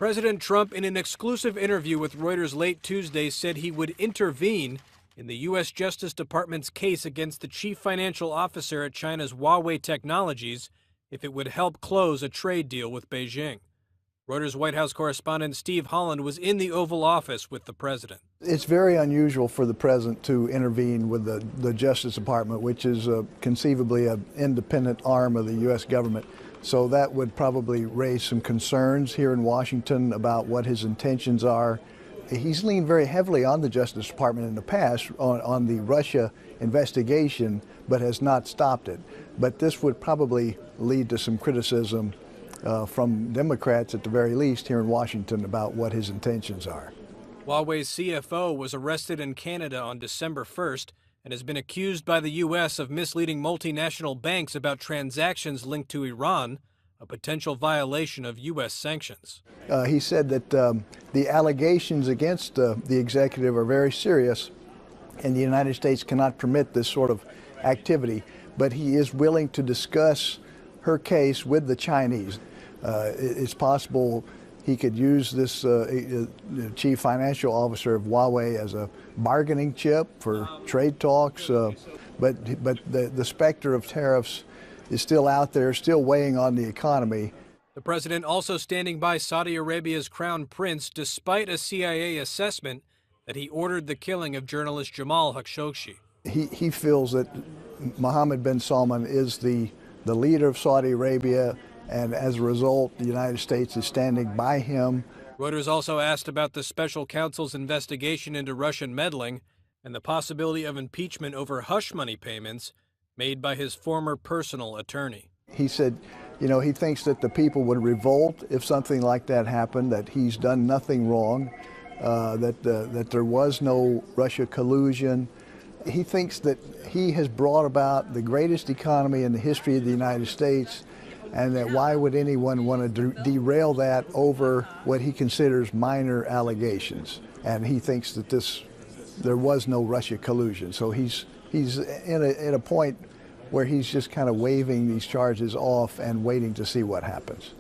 President Trump, in an exclusive interview with Reuters late Tuesday, said he would intervene in the U.S. Justice Department's case against the chief financial officer at China's Huawei Technologies if it would help close a trade deal with Beijing. Reuters White House correspondent Steve Holland was in the Oval Office with the president. It's very unusual for the president to intervene with the Justice Department, which is conceivably an independent arm of the U.S. government. So that would probably raise some concerns here in Washington about what his intentions are. He's leaned very heavily on the Justice Department in the past on the Russia investigation, but has not stopped it. But this would probably lead to some criticism from Democrats, at the very least, here in Washington about what his intentions are. Huawei's CFO was arrested in Canada on December 1st and has been accused by the U.S. of misleading multinational banks about transactions linked to Iran, a potential violation of U.S. sanctions. He said that the allegations against the executive are very serious, and the United States cannot permit this sort of activity, but he is willing to discuss her case with the Chinese. It's possible he could use this chief financial officer of Huawei as a bargaining chip for trade talks, but the specter of tariffs is still out there, still weighing on the economy. The president also standing by Saudi Arabia's crown prince, despite a CIA assessment that he ordered the killing of journalist Jamal Khashoggi. He feels that Mohammed bin Salman is the leader of Saudi Arabia, and as a result, the United States is standing by him. Reuters also asked about the special counsel's investigation into Russian meddling and the possibility of impeachment over hush money payments made by his former personal attorney. He said, he thinks that the people would revolt if something like that happened, that he's done nothing wrong, that there was no Russia collusion. He thinks that he has brought about the greatest economy in the history of the United States, and that why would anyone want to derail that over what he considers minor allegations. And he thinks that there was no Russia collusion. So he's in a point where he's just kind of waving these charges off and waiting to see what happens.